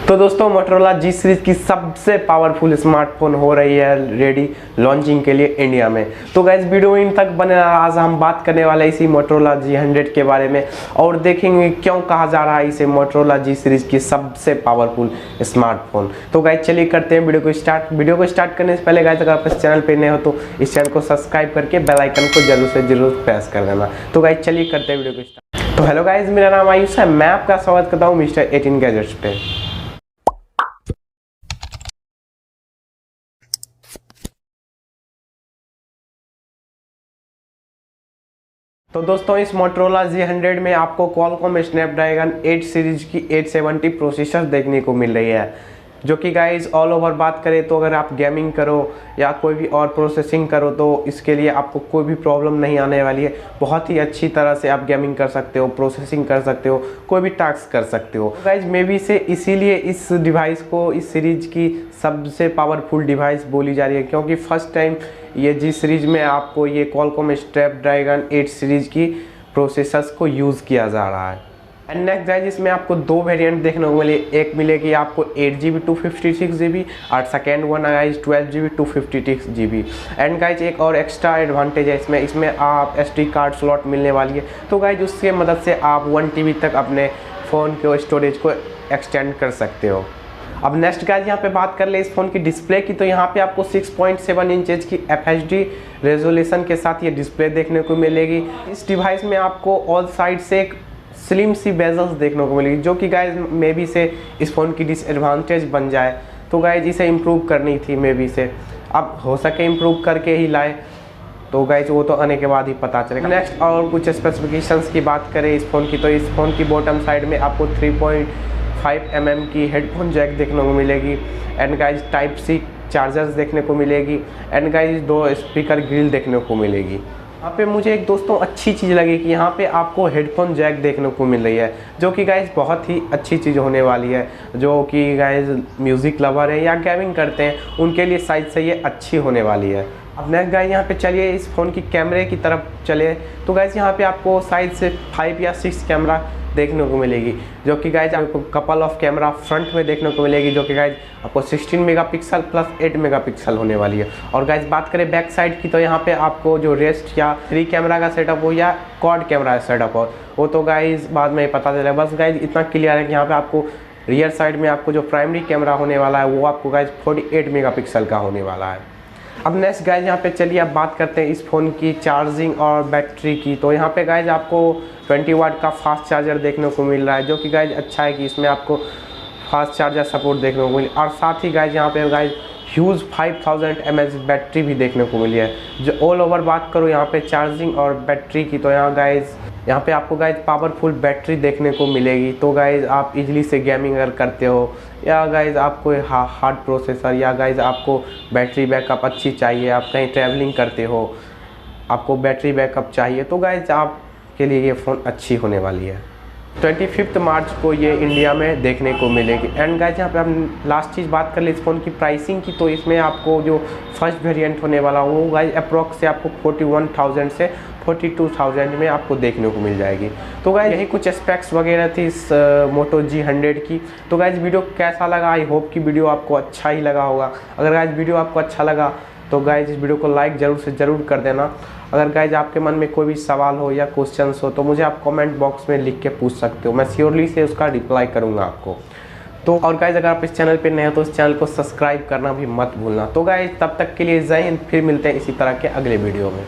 तो दोस्तों Motorola G series की सबसे पावरफुल स्मार्टफोन हो रही है रेडी लॉन्चिंग के लिए इंडिया में। तो गाइस वीडियो इन तक बने, आज हम बात करने वाले हैं इसी मोटोरोला जी100 के बारे में और देखेंगे क्यों कहा जा रहा है इसे मोटोरोला जी सीरीज की सबसे पावरफुल स्मार्टफोन। तो गाइस चलिए करते हैं वीडियो को स्टार्ट करने से पहले गाइस अगर आप इस चैनल पर नए हो तो इस चैनल को सब्सक्राइब करके बेल आइकन को जरूर से जरूर प्रेस कर देना। तो गाइस चलिए करते हैं वीडियो को स्टार्ट। तो हेलो गाइस, मेरा नाम आयुष है, मैं आपका स्वागत करता हूँ मिस्टर 18 गैजेट्स पे। तो दोस्तों इस मोटोरोला जी100 में आपको क्वालकॉम स्नैपड्रैगन 8 सीरीज की 870 प्रोसेसर देखने को मिल रही है, जो कि गाइस ऑल ओवर बात करें तो अगर आप गेमिंग करो या कोई भी और प्रोसेसिंग करो तो इसके लिए आपको कोई भी प्रॉब्लम नहीं आने वाली है। बहुत ही अच्छी तरह से आप गेमिंग कर सकते हो, प्रोसेसिंग कर सकते हो, कोई भी टास्क कर सकते हो। गाइस मे बी से इसीलिए इस डिवाइस को इस सीरीज की सबसे पावरफुल डिवाइस बोली जा रही है, क्योंकि फर्स्ट टाइम ये जी सीरीज में आपको ये क्वालकॉम स्नैपड्रैगन 8 सीरीज की प्रोसेसर्स को यूज़ किया जा रहा है। एंड नेक्स्ट गाइस इसमें आपको दो वेरिएंट देखने को मिले, एक मिलेगी आपको 8GB 256GB और second one guys 12GB 256GB। And guys एक और एक्स्ट्रा एडवांटेज है इसमें आप SD कार्ड स्लॉट मिलने वाली है, तो गाइस उसके मदद से आप 1TB तक अपने फ़ोन के स्टोरेज को एक्सटेंड कर सकते हो। अब नेक्स्ट गाइस यहाँ पे बात कर ले इस फ़ोन की डिस्प्ले की, तो यहाँ पे आपको 6.7 इंचेज की FHD रेजोल्यूशन के साथ ये डिस्प्ले देखने को मिलेगी। इस डिवाइस में आपको ऑल साइड से एक स्लिम सी बेजल्स देखने को मिलेगी, जो कि गाइस मे बी से इस फ़ोन की डिसएडवांटेज बन जाए, तो गाइस इसे इम्प्रूव करनी थी मे बी से, अब हो सके इम्प्रूव करके ही लाए, तो गाइस वो तो आने के बाद ही पता चलेगा। नेक्स्ट और कुछ स्पेसिफिकेशंस की बात करें इस फ़ोन की, तो इस फ़ोन की बॉटम साइड में आपको 3.5 mm की हेडफोन जैक देखने को मिलेगी। And guys type C chargers देखने को मिलेगी। एंड गाइस दो स्पीकर ग्रिल देखने को मिलेगी। यहाँ पे मुझे एक दोस्तों अच्छी चीज़ लगी कि यहाँ पे आपको हेडफोन जैक देखने को मिल रही है, जो कि गाइस बहुत ही अच्छी चीज़ होने वाली है। जो कि गाइस म्यूज़िक लवर है या गेमिंग करते हैं उनके लिए साइज से ये अच्छी होने वाली है। अब नेक्स्ट गाइस यहाँ पे चलिए इस फ़ोन की कैमरे की तरफ चले, तो गाइस यहाँ पे आपको साइड से 5 या 6 कैमरा देखने को मिलेगी, जो कि गाइस आपको कपल ऑफ कैमरा फ्रंट में देखने को मिलेगी, जो कि गाइस आपको 16 मेगापिक्सल प्लस 8 मेगापिक्सल होने वाली है। और गाइस बात करें बैक साइड की, तो यहाँ पे आपको जो रेस्ट या 3 कैमरा का सेटअप हो या क्वाड कैमरा का सेटअप हो वो तो गाइस बाद में ही पता चलेगा। बस गाइस इतना क्लियर है कि यहाँ पे आपको रियर साइड में आपको जो प्राइमरी कैमरा होने वाला है वो आपको गाइस 48 मेगापिक्सल का होने वाला है। अब नेक्स्ट गाइस यहाँ पे चलिए अब बात करते हैं इस फ़ोन की चार्जिंग और बैटरी की, तो यहाँ पे गाइस आपको 20 वाट का फास्ट चार्जर देखने को मिल रहा है, जो कि गाइस अच्छा है कि इसमें आपको फास्ट चार्जर सपोर्ट देखने को मिली। और साथ ही गाइस यहाँ पे गाइस ह्यूज 5000 mAh बैटरी भी देखने को मिली है। जो ऑल ओवर बात करूँ यहाँ पे चार्जिंग और बैटरी की, तो यहाँ पे आपको गाइस पावरफुल बैटरी देखने को मिलेगी। तो गाइस आप इजीली से गेमिंग अगर करते हो या गाइस आपको हार्ड प्रोसेसर या गाइस आपको बैटरी बैकअप अच्छी चाहिए, आप कहीं ट्रैवलिंग करते हो आपको बैटरी बैकअप चाहिए, तो गाइस आपके लिए ये फ़ोन अच्छी होने वाली है। 25 मार्च को ये इंडिया में देखने को मिलेगी। एंड गाइस यहाँ पे हम लास्ट चीज़ बात कर ले इस फ़ोन की प्राइसिंग की, तो इसमें आपको जो फर्स्ट वेरिएंट होने वाला वो गाइस अप्रॉक्स से आपको 41,000 से 42,000 में आपको देखने को मिल जाएगी। तो गाइस यही कुछ स्पेक्स वगैरह थी इस मोटो जी100 की। तो गाइस वीडियो कैसा लगा, आई होप कि वीडियो आपको अच्छा ही लगा होगा। अगर गाइस वीडियो आपको अच्छा लगा तो गाइस इस वीडियो को लाइक जरूर से ज़रूर कर देना। अगर गाइस आपके मन में कोई भी सवाल हो या क्वेश्चंस हो तो मुझे आप कमेंट बॉक्स में लिख के पूछ सकते हो, मैं श्योरली से उसका रिप्लाई करूँगा आपको। तो और गाइस अगर आप इस चैनल पे नए हो तो इस चैनल को सब्सक्राइब करना भी मत भूलना। तो गाइस तब तक के लिए जय हिंद, फिर मिलते हैं इसी तरह के अगले वीडियो में।